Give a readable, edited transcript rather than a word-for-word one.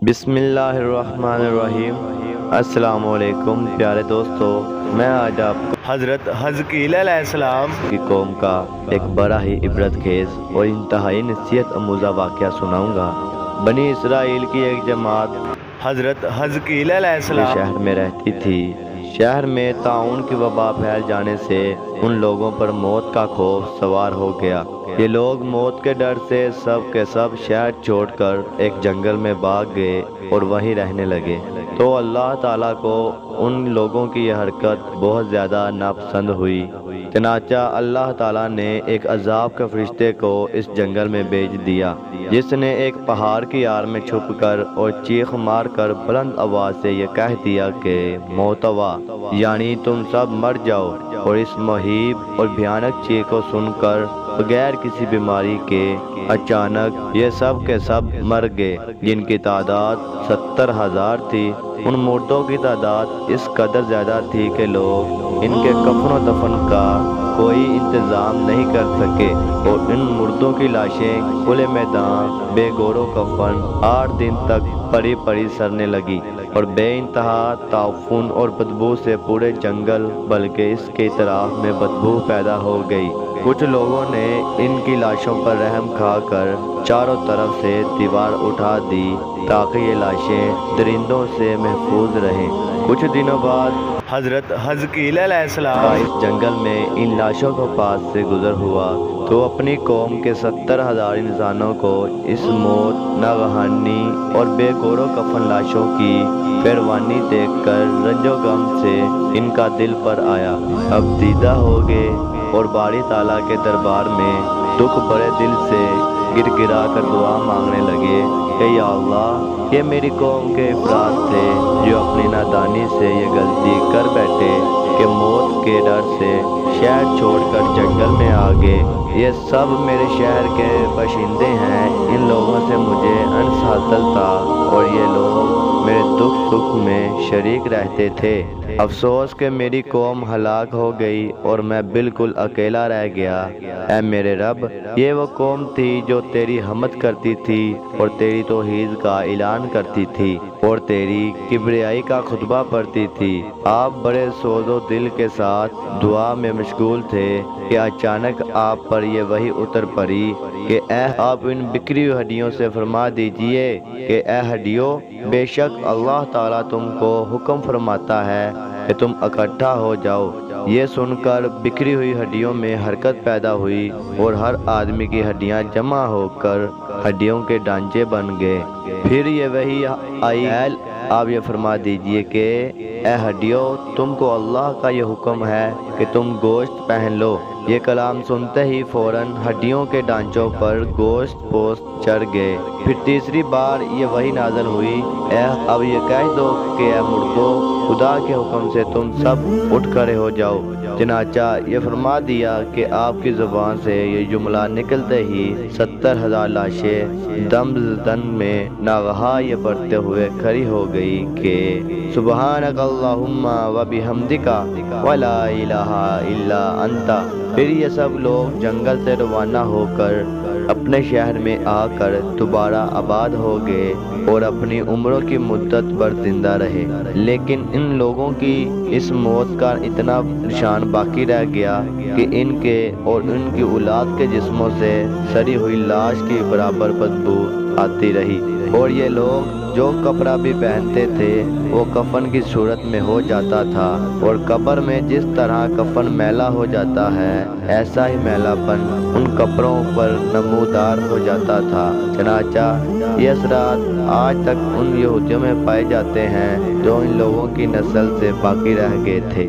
بسم اللہ الرحمن الرحیم۔ السلام علیکم پیارے دوستو، میں آج آپ کو حضرت حزقیل علیہ السلام کی قوم کا ایک بڑا ہی عبرت خیز اور انتہائی نصیحت آموزہ واقعہ سناؤں گا۔ بنی اسرائیل کی ایک جماعت حضرت حزقیل علیہ السلام شہر میں رہتی تھی۔ شہر میں طاعون کی وبا پھیل جانے سے ان لوگوں پر موت کا خوف سوار ہو گیا۔ یہ لوگ موت کے ڈر سے سب کے سب شہر چھوڑ کر ایک جنگل میں بھاگ گئے اور وہیں رہنے لگے۔ تو اللہ تعالیٰ کو ان لوگوں کی یہ حرکت بہت زیادہ ناپسند ہوئی، چنانچہ اللہ تعالیٰ نے ایک عذاب کے فرشتے کو اس جنگل میں بھیج دیا، جس نے ایک پہاڑ کی آڑ میں چھپ کر اور چیخ مار کر بلند آواز سے یہ کہہ دیا کہ موتوا، یعنی تم سب مر جاؤ۔ اور اس مہیب اور بھیانک چیخ کو سن کر بغیر کسی بیماری کے اچانک یہ سب کے سب مر گئے، جن کی تعداد 70,000 تھی۔ ان مردوں کی تعداد اس قدر زیادہ تھی کہ لوگ ان کے کفن و دفن کا کوئی انتظام نہیں کر سکے، اور ان مردوں کی لاشیں کھلے میدان بے گور و کفن 8 دن تک پڑی پڑی سڑنے لگی، اور بے انتہا تعفن اور بدبو سے پورے جنگل بلکہ اس کے اطراف میں بدبو پیدا ہو گئی۔ کچھ لوگوں نے ان کی لاشوں پر رحم کھا کر چاروں طرف سے دیوار اٹھا دی تاکہ یہ لاشیں درندوں سے محفوظ رہیں۔ کچھ دنوں بعد حضرت حزقیل علیہ السلام اس جنگل میں ان لاشوں کے پاس سے گزر ہوا تو اپنی قوم کے 70,000 انسانوں کو اس موت ناگہانی اور بے گور و کفن لاشوں کی پیروانی دیکھ کر رنج و غم سے ان کا دل پر آیا۔ اب دیدہ ہو گئے اور باری تعالیٰ کے دربار میں دکھ بڑے دل سے گر گرا کر دعا مانگنے لگے کہ یا اللہ، یہ میری قوم کے افراد تھے جو اپنی نادانی سے یہ غلطی کر بیٹھے کہ موت کے ڈر سے شہر چھوڑ کر جنگل میں آ گئے۔ یہ سب میرے شہر کے باشندے ہیں، ان لوگوں سے مجھے انس حاصل تھا اور یہ لوگ میرے دکھ سکھ میں شریک رہتے تھے۔ افسوس کہ میری قوم ہلاک ہو گئی اور میں بالکل اکیلا رہ گیا۔ اے میرے رب، یہ وہ قوم تھی جو تیری حمد کرتی تھی اور تیری توحید کا اعلان کرتی تھی اور تیری کبریائی کا خطبہ پڑھتی تھی۔ آپ بڑے سوز و دل کے ساتھ دعا میں مشغول تھے کہ اچانک آپ پر یہ وحی اتر پڑی کہ اے آپ ان بکھری ہوئی ہڈیوں سے فرما دیجئے کہ اے ہڈیوں، بے شک اللہ تعالیٰ تم کو حکم فرماتا ہے کہ تم اکٹھا ہو جاؤ۔ یہ سن کر بکھری ہوئی ہڈیوں میں حرکت پیدا ہوئی اور ہر آدمی کی ہڈیاں جمع ہو کر ہڈیوں کے ڈھانچے بن گئے۔ پھر یہ وحی آئی، آپ یہ فرما دیجئے کہ اے ہڈیوں، تم کو اللہ کا یہ حکم ہے کہ تم گوشت پہن لو۔ یہ کلام سنتے ہی فوراً ہڈیوں کے ڈھانچوں پر گوشت پوست چڑھ گئے۔ پھر تیسری بار یہ وحی نازل ہوئی، اب یہ کہہ دو کہ اے مردو، خدا کے حکم سے تم سب اٹھ کھڑے ہو جاؤ۔ چنانچہ یہ فرما دیا کہ آپ کی زبان سے یہ جملہ نکلتے ہی 70,000 لاشیں دم دن میں ناگہاں یہ بڑھتے ہوئے کھڑی ہو گئی کہ سبحانک اللہم و بحمدک ولا الہ الا انت۔ پھر یہ سب لوگ جنگل سے روانہ ہو کر اپنے شہر میں آ کر دوبارہ آباد ہو گئے اور اپنی عمروں کی مدت بھر زندہ رہے۔ لیکن ان لوگوں کی اس موت کا اتنا نشان باقی رہ گیا کہ ان کے اور ان کی اولاد کے جسموں سے سڑی ہوئی لاش کی برابر بدبو آتی رہی، اور یہ لوگ جو کپڑا بھی پہنتے تھے وہ کفن کی صورت میں ہو جاتا تھا، اور قبر میں جس طرح کفن میلا ہو جاتا ہے ایسا ہی میلا پن ان کپڑوں پر نمودار ہو جاتا تھا۔ چنانچہ یہ اثرات آج تک ان یہودیوں میں پائے جاتے ہیں جو ان لوگوں کی نسل سے باقی رہ گئے تھے۔